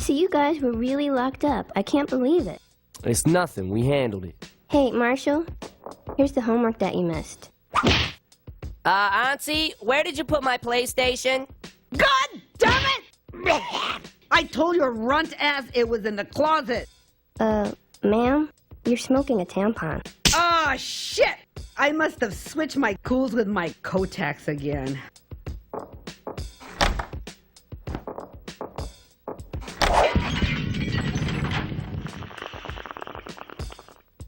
So you guys were really locked up. I can't believe it. It's nothing. We handled it. Hey, Marshall, here's the homework that you missed. Auntie, where did you put my PlayStation? God damn it! I told your runt ass it was in the closet. Ma'am, you're smoking a tampon. Ah, shit! I must have switched my cools with my Kotex again.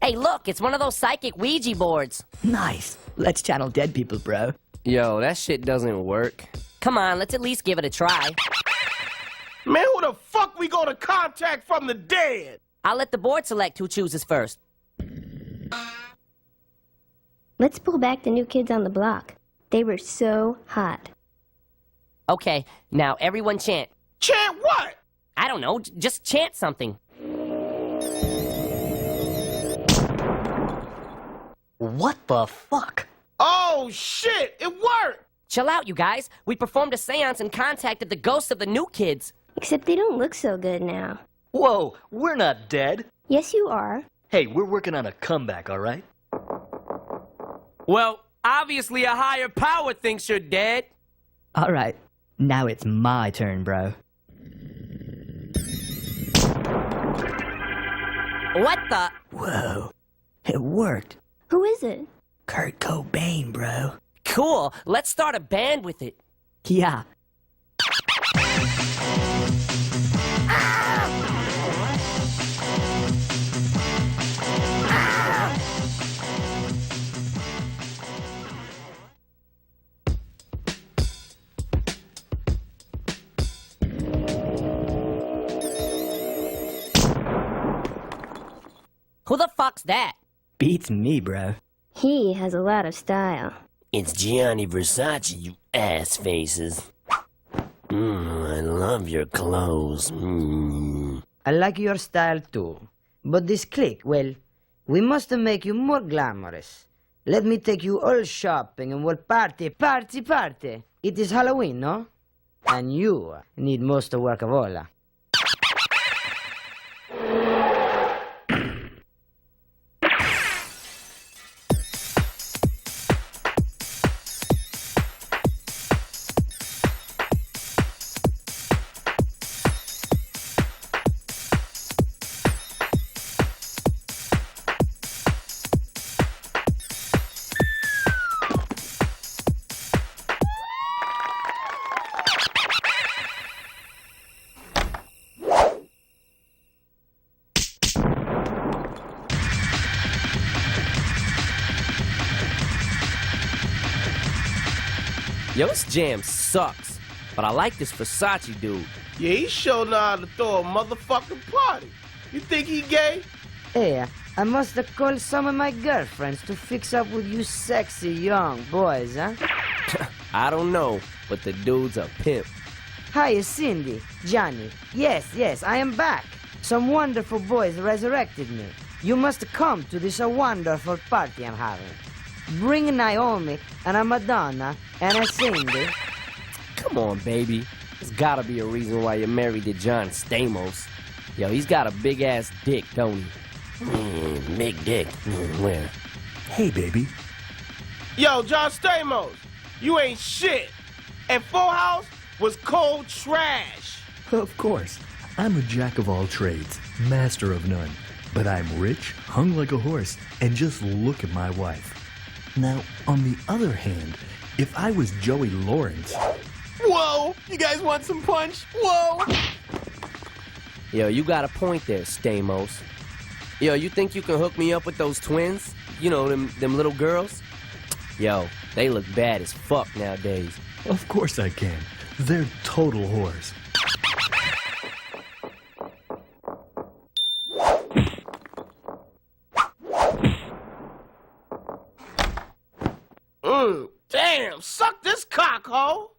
Hey, look, it's one of those psychic Ouija boards. Nice. Let's channel dead people, bro. Yo, that shit doesn't work. Come on, let's at least give it a try. Man, who the fuck we gonna contact from the dead? I'll let the board select who chooses first. Let's pull back the New Kids on the Block. They were so hot. Okay, now everyone chant. Chant what? I don't know, just chant something. What the fuck? Oh, shit, it worked! Chill out, you guys. We performed a seance and contacted the ghosts of the New Kids. Except they don't look so good now. Whoa, we're not dead. Yes, you are. Hey, we're working on a comeback, all right? Well, obviously a higher power thinks you're dead. All right. Now it's my turn, bro. What the? Whoa. It worked. Who is it? Kurt Cobain, bro. Cool, let's start a band with it. Yeah. Who the fuck's that? Beats me, bro. He has a lot of style. It's Gianni Versace, you ass faces. I love your clothes. I like your style too. But this clique, well, we must make you more glamorous. Let me take you all shopping and we'll party. It is Halloween, no? And you need most of work of all. Yo, this jam sucks. But I like this Versace dude. Yeah, he sure know how to throw a motherfucking party. You think he gay? Hey, I must have called some of my girlfriends to fix up with you sexy young boys, huh? I don't know, but the dude's a pimp. Hi, Cindy, Johnny. Yes, I am back. Some wonderful boys resurrected me. You must come to this wonderful party I'm having. Bring Naomi and a Madonna and a Cindy. Come on, baby. There's gotta be a reason why you're married to John Stamos. Yo, he's got a big-ass dick, don't he? Big dick. Where? Hey, baby. Yo, John Stamos, you ain't shit. And Full House was cold trash. Of course. I'm a jack of all trades, master of none. But I'm rich, hung like a horse, and just look at my wife. Now, on the other hand, if I was Joey Lawrence... Whoa, you guys want some punch? Whoa. Yo, you got a point there, Stamos. Yo, you think you can hook me up with those twins? You know, them little girls? Yo, they look bad as fuck nowadays. Of course I can. They're total whores. Damn, suck this cock, ho.